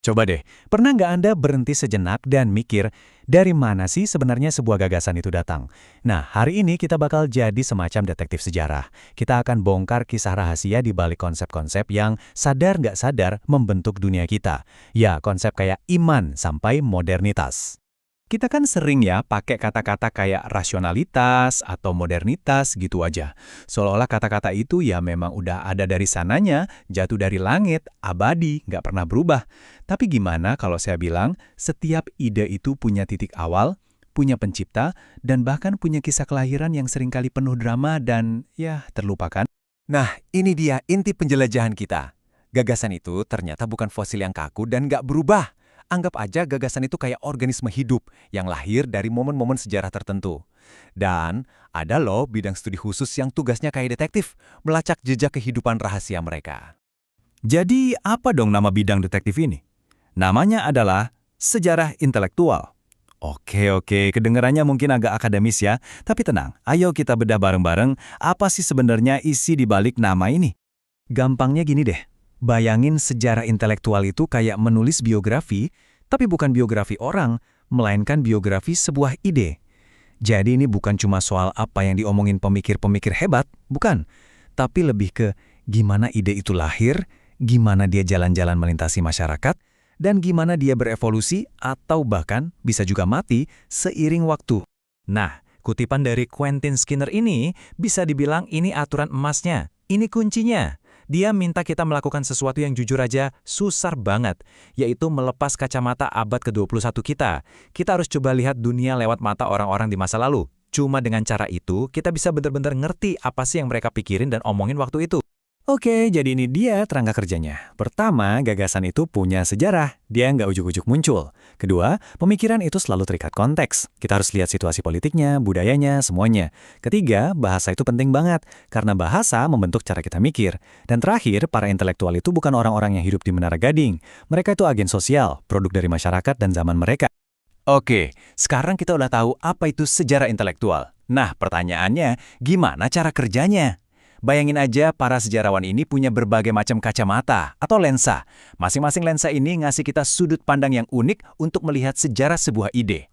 Coba deh, pernah nggak Anda berhenti sejenak dan mikir, dari mana sih sebenarnya sebuah gagasan itu datang? Nah, hari ini kita bakal jadi semacam detektif sejarah. Kita akan bongkar kisah rahasia di balik konsep-konsep yang sadar nggak sadar membentuk dunia kita. Ya, konsep kayak iman sampai modernitas. Kita kan sering ya pakai kata-kata kayak rasionalitas atau modernitas gitu aja. Seolah-olah kata-kata itu ya memang udah ada dari sananya, jatuh dari langit, abadi, nggak pernah berubah. Tapi gimana kalau saya bilang setiap ide itu punya titik awal, punya pencipta, dan bahkan punya kisah kelahiran yang seringkali penuh drama dan ya terlupakan? Nah, ini dia inti penjelajahan kita. Gagasan itu ternyata bukan fosil yang kaku dan nggak berubah. Anggap aja gagasan itu kayak organisme hidup yang lahir dari momen-momen sejarah tertentu. Dan ada loh bidang studi khusus yang tugasnya kayak detektif, melacak jejak kehidupan rahasia mereka. Jadi apa dong nama bidang detektif ini? Namanya adalah sejarah intelektual. Oke, kedengarannya mungkin agak akademis ya, tapi tenang, ayo kita bedah bareng-bareng apa sih sebenarnya isi di balik nama ini. Gampangnya gini deh, bayangin sejarah intelektual itu kayak menulis biografi, tapi bukan biografi orang, melainkan biografi sebuah ide. Jadi ini bukan cuma soal apa yang diomongin pemikir-pemikir hebat, bukan. Tapi lebih ke gimana ide itu lahir, gimana dia jalan-jalan melintasi masyarakat, dan gimana dia berevolusi atau bahkan bisa juga mati seiring waktu. Nah, kutipan dari Quentin Skinner ini bisa dibilang ini aturan emasnya, ini kuncinya. Dia minta kita melakukan sesuatu yang jujur aja susah banget, yaitu melepas kacamata abad ke-21 kita. Kita harus coba lihat dunia lewat mata orang-orang di masa lalu. Cuma dengan cara itu, kita bisa benar-benar ngerti apa sih yang mereka pikirin dan omongin waktu itu. Oke, jadi ini dia kerangka kerjanya. Pertama, gagasan itu punya sejarah. Dia nggak ujuk-ujuk muncul. Kedua, pemikiran itu selalu terikat konteks. Kita harus lihat situasi politiknya, budayanya, semuanya. Ketiga, bahasa itu penting banget, karena bahasa membentuk cara kita mikir. Dan terakhir, para intelektual itu bukan orang-orang yang hidup di Menara Gading. Mereka itu agen sosial, produk dari masyarakat dan zaman mereka. Oke, sekarang kita udah tahu apa itu sejarah intelektual. Nah, pertanyaannya, gimana cara kerjanya? Bayangin aja para sejarawan ini punya berbagai macam kacamata atau lensa. Masing-masing lensa ini ngasih kita sudut pandang yang unik untuk melihat sejarah sebuah ide.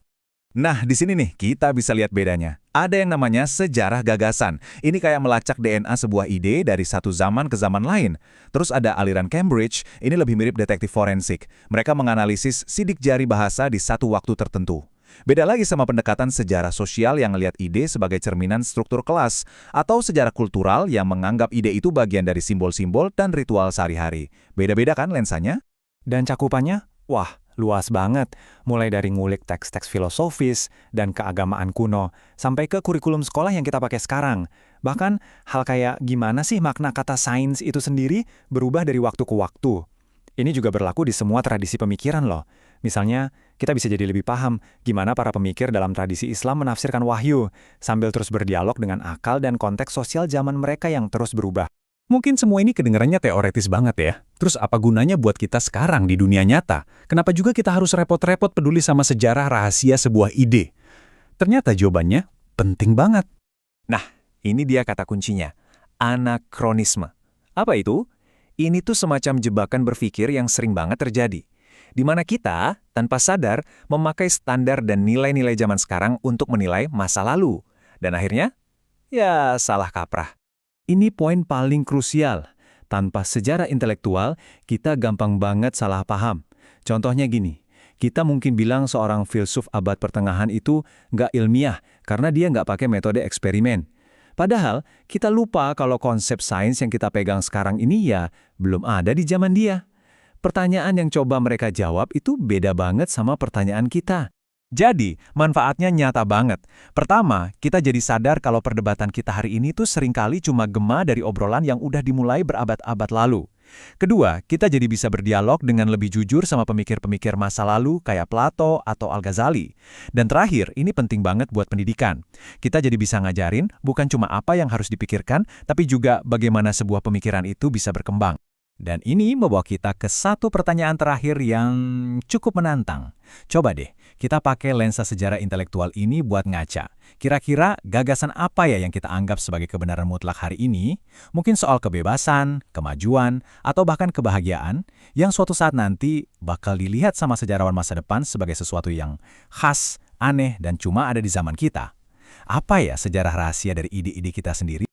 Nah, di sini nih kita bisa lihat bedanya. Ada yang namanya sejarah gagasan. Ini kayak melacak DNA sebuah ide dari satu zaman ke zaman lain. Terus ada aliran Cambridge, ini lebih mirip detektif forensik. Mereka menganalisis sidik jari bahasa di satu waktu tertentu. Beda lagi sama pendekatan sejarah sosial yang melihat ide sebagai cerminan struktur kelas, atau sejarah kultural yang menganggap ide itu bagian dari simbol-simbol dan ritual sehari-hari. Beda-beda kan lensanya? Dan cakupannya, wah, luas banget. Mulai dari ngulik teks-teks filosofis dan keagamaan kuno, sampai ke kurikulum sekolah yang kita pakai sekarang. Bahkan hal kayak gimana sih makna kata sains itu sendiri berubah dari waktu ke waktu. Ini juga berlaku di semua tradisi pemikiran loh. Misalnya, kita bisa jadi lebih paham gimana para pemikir dalam tradisi Islam menafsirkan wahyu, sambil terus berdialog dengan akal dan konteks sosial zaman mereka yang terus berubah. Mungkin semua ini kedengarannya teoretis banget ya. Terus apa gunanya buat kita sekarang di dunia nyata? Kenapa juga kita harus repot-repot peduli sama sejarah rahasia sebuah ide? Ternyata jawabannya penting banget. Nah, ini dia kata kuncinya. Anakronisme. Apa itu? Ini tuh semacam jebakan berpikir yang sering banget terjadi. Di mana kita, tanpa sadar, memakai standar dan nilai-nilai zaman sekarang untuk menilai masa lalu. Dan akhirnya, ya salah kaprah. Ini poin paling krusial. Tanpa sejarah intelektual, kita gampang banget salah paham. Contohnya gini, kita mungkin bilang seorang filsuf abad pertengahan itu nggak ilmiah karena dia nggak pakai metode eksperimen. Padahal, kita lupa kalau konsep sains yang kita pegang sekarang ini ya belum ada di zaman dia. Pertanyaan yang coba mereka jawab itu beda banget sama pertanyaan kita. Jadi, manfaatnya nyata banget. Pertama, kita jadi sadar kalau perdebatan kita hari ini tuh seringkali cuma gema dari obrolan yang udah dimulai berabad-abad lalu. Kedua, kita jadi bisa berdialog dengan lebih jujur sama pemikir-pemikir masa lalu kayak Plato atau Al-Ghazali. Dan terakhir, ini penting banget buat pendidikan. Kita jadi bisa ngajarin bukan cuma apa yang harus dipikirkan, tapi juga bagaimana sebuah pemikiran itu bisa berkembang. Dan ini membawa kita ke satu pertanyaan terakhir yang cukup menantang. Coba deh, kita pakai lensa sejarah intelektual ini buat ngaca. Kira-kira gagasan apa ya yang kita anggap sebagai kebenaran mutlak hari ini? Mungkin soal kebebasan, kemajuan, atau bahkan kebahagiaan yang suatu saat nanti bakal dilihat sama sejarawan masa depan sebagai sesuatu yang khas, aneh, dan cuma ada di zaman kita. Apa ya sejarah rahasia dari ide-ide kita sendiri?